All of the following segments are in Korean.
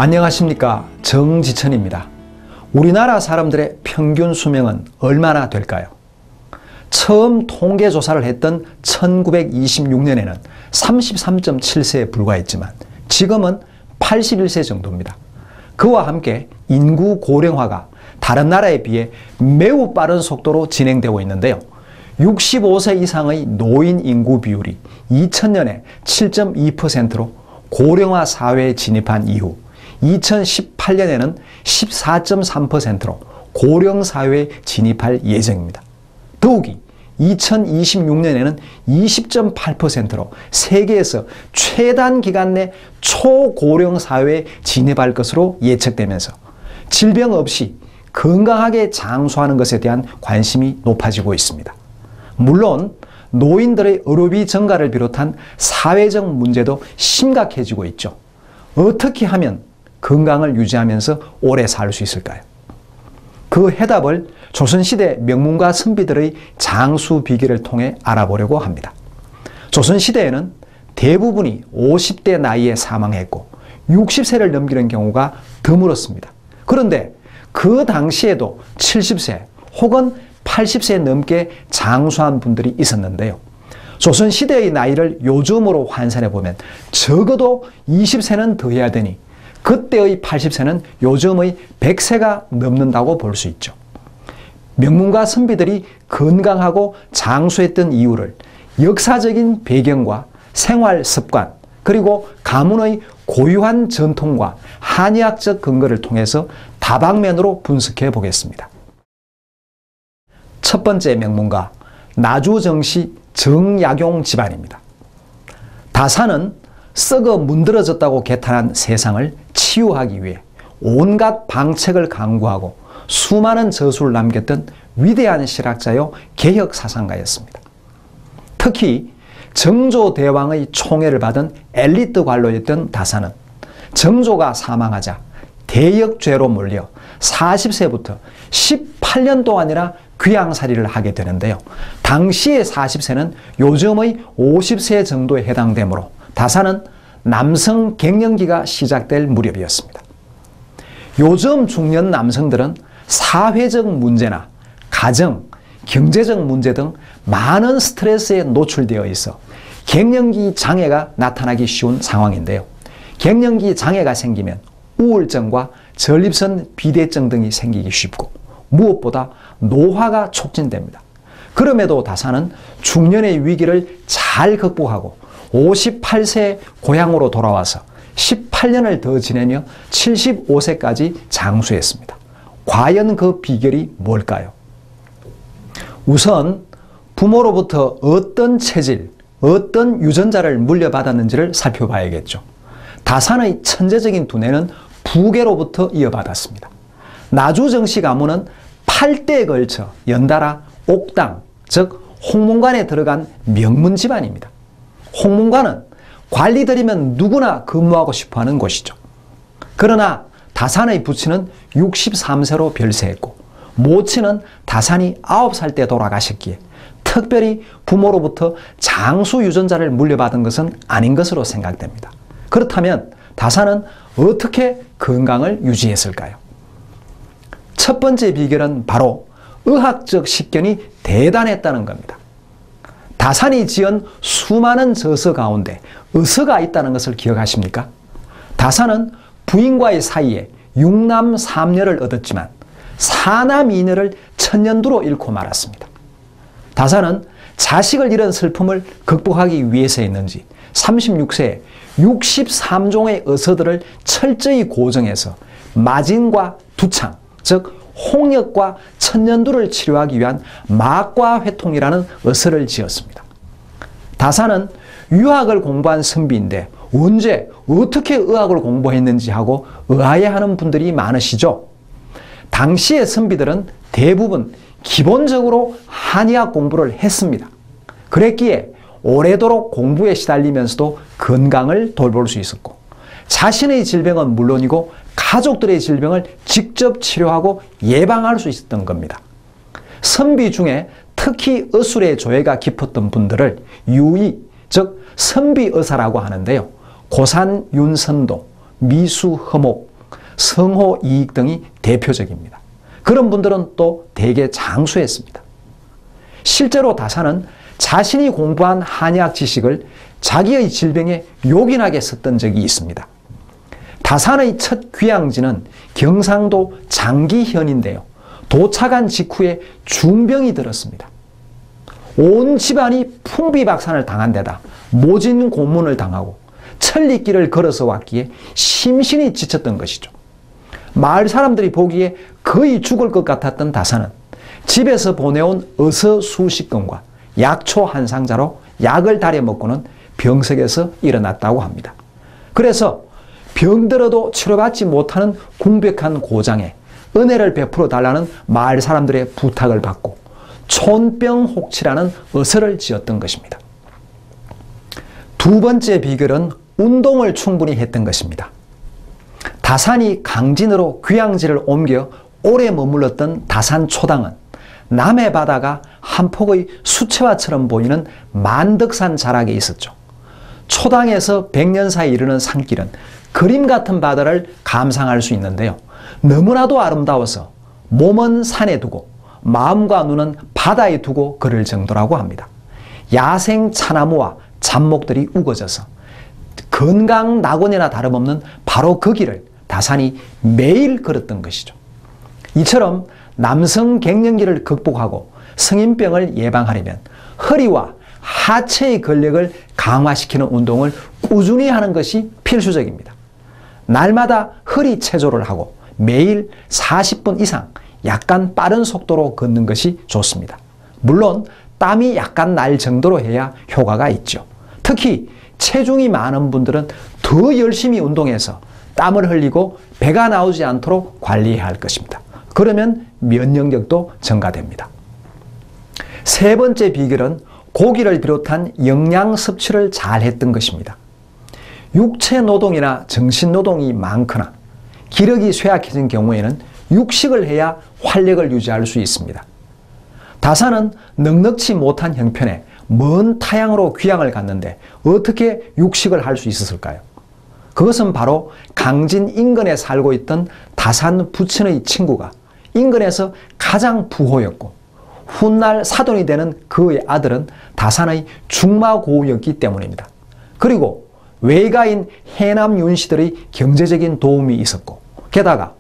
안녕하십니까, 정지천입니다. 우리나라 사람들의 평균 수명은 얼마나 될까요? 처음 통계조사를 했던 1926년에는 33.7세에 불과했지만 지금은 81세 정도입니다. 그와 함께 인구 고령화가 다른 나라에 비해 매우 빠른 속도로 진행되고 있는데요. 65세 이상의 노인 인구 비율이 2000년에 7.2%로 고령화 사회에 진입한 이후 2018년에는 14.3%로 고령 사회에 진입할 예정입니다. 더욱이 2026년에는 20.8%로 세계에서 최단 기간 내 초고령 사회에 진입할 것으로 예측되면서 질병 없이 건강하게 장수하는 것에 대한 관심이 높아지고 있습니다. 물론 노인들의 의료비 증가를 비롯한 사회적 문제도 심각해지고 있죠. 어떻게 하면 건강을 유지하면서 오래 살 수 있을까요? 그 해답을 조선시대 명문가 선비들의 장수 비결을 통해 알아보려고 합니다. 조선시대에는 대부분이 50대 나이에 사망했고 60세를 넘기는 경우가 드물었습니다. 그런데 그 당시에도 70세 혹은 80세 넘게 장수한 분들이 있었는데요. 조선시대의 나이를 요즘으로 환산해 보면 적어도 20세는 더 해야 되니 그때의 80세는 요즘의 100세가 넘는다고 볼 수 있죠. 명문가 선비들이 건강하고 장수했던 이유를 역사적인 배경과 생활 습관 그리고 가문의 고유한 전통과 한의학적 근거를 통해서 다방면으로 분석해 보겠습니다. 첫 번째 명문가, 나주정씨 정약용 집안입니다. 다사는 썩어 문드러졌다고 개탄한 세상을 치유하기 위해 온갖 방책을 강구하고 수많은 저술을 남겼던 위대한 실학자요 개혁사상가였습니다. 특히 정조대왕의 총애를 받은 엘리트 관료였던 다사는 정조가 사망하자 대역죄로 몰려 40세부터 18년 동안이나 귀양살이를 하게 되는데요. 당시의 40세는 요즘의 50세 정도에 해당되므로 다사는 남성 갱년기가 시작될 무렵이었습니다. 요즘 중년 남성들은 사회적 문제나 가정, 경제적 문제 등 많은 스트레스에 노출되어 있어 갱년기 장애가 나타나기 쉬운 상황인데요. 갱년기 장애가 생기면 우울증과 전립선 비대증 등이 생기기 쉽고 무엇보다 노화가 촉진됩니다. 그럼에도 다사는 중년의 위기를 잘 극복하고 58세 고향으로 돌아와서 18년을 더 지내며 75세까지 장수했습니다. 과연 그 비결이 뭘까요? 우선 부모로부터 어떤 체질, 어떤 유전자를 물려받았는지를 살펴봐야겠죠. 다산의 천재적인 두뇌는 부계로부터 이어받았습니다. 나주정씨 가문은 8대에 걸쳐 연달아 옥당, 즉 홍문관에 들어간 명문 집안입니다. 홍문관은 관리들이면 누구나 근무하고 싶어하는 곳이죠. 그러나 다산의 부친은 63세로 별세했고 모친은 다산이 9살 때 돌아가셨기에 특별히 부모로부터 장수 유전자를 물려받은 것은 아닌 것으로 생각됩니다. 그렇다면 다산은 어떻게 건강을 유지했을까요? 첫 번째 비결은 바로 의학적 식견이 대단했다는 겁니다. 다산이 지은 수많은 저서 가운데 의서가 있다는 것을 기억하십니까? 다산은 부인과의 사이에 6남 3녀를 얻었지만 4남 2녀를 천년두로 잃고 말았습니다. 다산은 자식을 잃은 슬픔을 극복하기 위해서였는지 36세에 63종의 의서들을 철저히 고정해서 마진과 두창, 즉 홍역과 천년두를 치료하기 위한 막과회통이라는 의서를 지었습니다. 다산은 유학을 공부한 선비인데 언제 어떻게 의학을 공부했는지 하고 의아해하는 분들이 많으시죠. 당시의 선비들은 대부분 기본적으로 한의학 공부를 했습니다. 그랬기에 오래도록 공부에 시달리면서도 건강을 돌볼 수 있었고 자신의 질병은 물론이고 가족들의 질병을 직접 치료하고 예방할 수 있었던 겁니다. 선비 중에 특히 의술의 조예가 깊었던 분들을 유의, 즉 선비의사라고 하는데요. 고산 윤선도, 미수 허목, 성호, 이익 등이 대표적입니다. 그런 분들은 또 대개 장수했습니다. 실제로 다산은 자신이 공부한 한의학 지식을 자기의 질병에 요긴하게 썼던 적이 있습니다. 다산의 첫 귀향지는 경상도 장기현인데요. 도착한 직후에 중병이 들었습니다. 온 집안이 풍비박산을 당한 데다 모진 고문을 당하고 천리길을 걸어서 왔기에 심신이 지쳤던 것이죠. 마을 사람들이 보기에 거의 죽을 것 같았던 다산은 집에서 보내온 어서 수십 건과 약초 한 상자로 약을 달여 먹고는 병석에서 일어났다고 합니다. 그래서 병들어도 치료받지 못하는 궁벽한 고장에 은혜를 베풀어 달라는 마을 사람들의 부탁을 받고 촌병혹치라는 어서를 지었던 것입니다. 두 번째 비결은 운동을 충분히 했던 것입니다. 다산이 강진으로 귀향지를 옮겨 오래 머물렀던 다산 초당은 남해 바다가 한 폭의 수채화처럼 보이는 만덕산 자락에 있었죠. 초당에서 100년사에 이르는 산길은 그림 같은 바다를 감상할 수 있는데요. 너무나도 아름다워서 몸은 산에 두고 마음과 눈은 바다에 두고 걸을 정도라고 합니다. 야생 차나무와 잡목들이 우거져서 건강 낙원이나 다름없는 바로 그 길을 다산이 매일 걸었던 것이죠. 이처럼 남성 갱년기를 극복하고 성인병을 예방하려면 허리와 하체의 근력을 강화시키는 운동을 꾸준히 하는 것이 필수적입니다. 날마다 허리 체조를 하고 매일 40분 이상 약간 빠른 속도로 걷는 것이 좋습니다. 물론 땀이 약간 날 정도로 해야 효과가 있죠. 특히 체중이 많은 분들은 더 열심히 운동해서 땀을 흘리고 배가 나오지 않도록 관리해야 할 것입니다. 그러면 면역력도 증가됩니다. 세 번째 비결은 고기를 비롯한 영양 섭취를 잘 했던 것입니다. 육체 노동이나 정신 노동이 많거나 기력이 쇠약해진 경우에는 육식을 해야 활력을 유지할 수 있습니다. 다산은 넉넉지 못한 형편에 먼 타향으로 귀향을 갔는데 어떻게 육식을 할 수 있었을까요? 그것은 바로 강진 인근에 살고 있던 다산 부친의 친구가 인근에서 가장 부호였고 훗날 사돈이 되는 그의 아들은 다산의 중마고우였기 때문입니다. 그리고 외가인 해남 윤씨들의 경제적인 도움이 있었고 게다가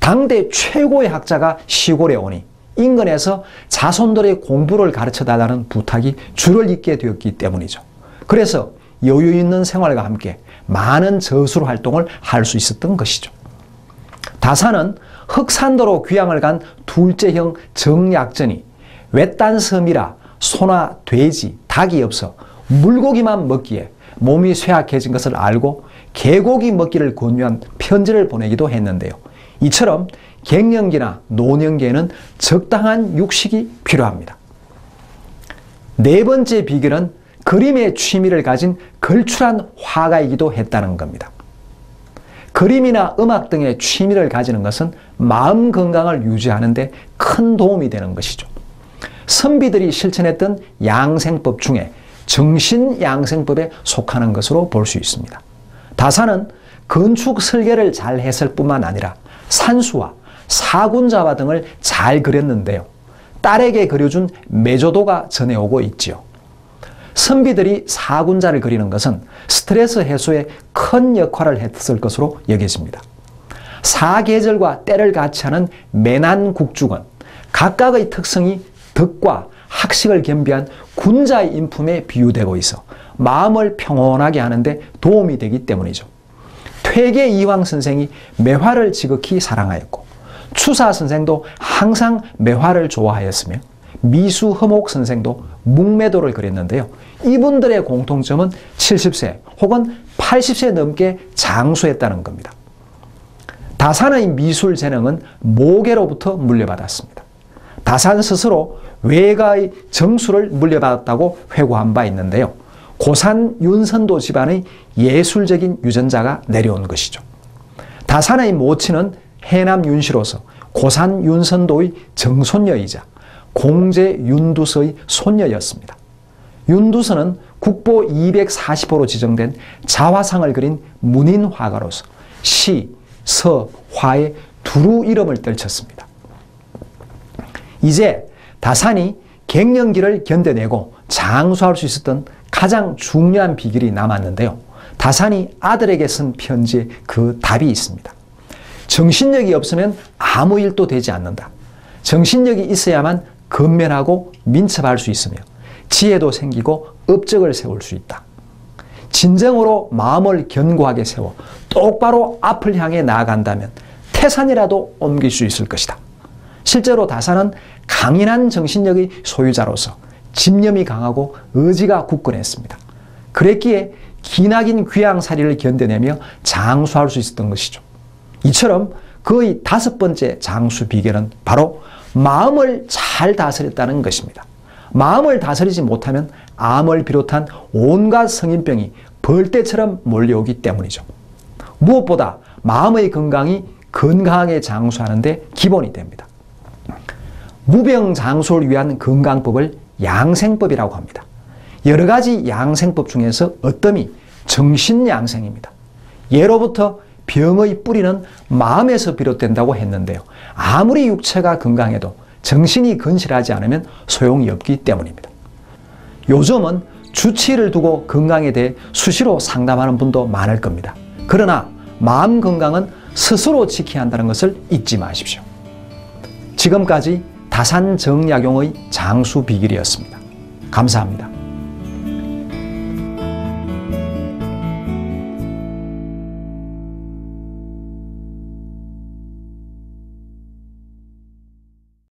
당대 최고의 학자가 시골에 오니 인근에서 자손들의 공부를 가르쳐달라는 부탁이 줄을 잇게 되었기 때문이죠. 그래서 여유 있는 생활과 함께 많은 저술 활동을 할 수 있었던 것이죠. 다산은 흑산도로 귀향을 간 둘째 형 정약전이 외딴 섬이라 소나 돼지, 닭이 없어 물고기만 먹기에 몸이 쇠약해진 것을 알고 개고기 먹기를 권유한 편지를 보내기도 했는데요. 이처럼 갱년기나 노년기에는 적당한 육식이 필요합니다. 네 번째 비결은 그림의 취미를 가진 걸출한 화가이기도 했다는 겁니다. 그림이나 음악 등의 취미를 가지는 것은 마음 건강을 유지하는 데 큰 도움이 되는 것이죠. 선비들이 실천했던 양생법 중에 정신양생법에 속하는 것으로 볼 수 있습니다. 다산은 건축 설계를 잘 했을 뿐만 아니라 산수와 사군자화 등을 잘 그렸는데요. 딸에게 그려준 메조도가 전해오고 있지요. 선비들이 사군자를 그리는 것은 스트레스 해소에 큰 역할을 했을 것으로 여겨집니다. 사계절과 때를 같이 하는 매난국죽은 각각의 특성이 덕과 학식을 겸비한 군자의 인품에 비유되고 있어 마음을 평온하게 하는데 도움이 되기 때문이죠. 퇴계 이황 선생이 매화를 지극히 사랑하였고 추사 선생도 항상 매화를 좋아하였으며 미수 허목 선생도 묵매도를 그렸는데요. 이분들의 공통점은 70세 혹은 80세 넘게 장수했다는 겁니다. 다산의 미술 재능은 모계로부터 물려받았습니다. 다산 스스로 외가의 정수를 물려받았다고 회고한 바 있는데요. 고산 윤선도 집안의 예술적인 유전자가 내려온 것이죠. 다산의 모친은 해남 윤씨로서 고산 윤선도의 정손녀이자 공제 윤두서의 손녀였습니다. 윤두서는 국보 240호로 지정된 자화상을 그린 문인 화가로서 시, 서, 화의 두루 이름을 떨쳤습니다. 이제 다산이 갱년기를 견뎌내고 장수할 수 있었던 가장 중요한 비결이 남았는데요. 다산이 아들에게 쓴 편지에 그 답이 있습니다. 정신력이 없으면 아무 일도 되지 않는다. 정신력이 있어야만 근면하고 민첩할 수 있으며 지혜도 생기고 업적을 세울 수 있다. 진정으로 마음을 견고하게 세워 똑바로 앞을 향해 나아간다면 태산이라도 옮길 수 있을 것이다. 실제로 다산은 강인한 정신력의 소유자로서 집념이 강하고 의지가 굳건했습니다. 그랬기에 기나긴 귀양살이를 견뎌내며 장수할 수 있었던 것이죠. 이처럼 그의 5번째 장수 비결은 바로 마음을 잘 다스렸다는 것입니다. 마음을 다스리지 못하면 암을 비롯한 온갖 성인병이 벌떼처럼 몰려오기 때문이죠. 무엇보다 마음의 건강이 건강하게 장수하는 데 기본이 됩니다. 무병장수를 위한 건강법을 양생법이라고 합니다. 여러 가지 양생법 중에서 어떤 정신양생입니다. 예로부터 병의 뿌리는 마음에서 비롯된다고 했는데요. 아무리 육체가 건강해도 정신이 건실하지 않으면 소용이 없기 때문입니다. 요즘은 주치의를 두고 건강에 대해 수시로 상담하는 분도 많을 겁니다. 그러나 마음 건강은 스스로 지켜야 한다는 것을 잊지 마십시오. 지금까지 다산정약용의 장수 비결이었습니다. 감사합니다.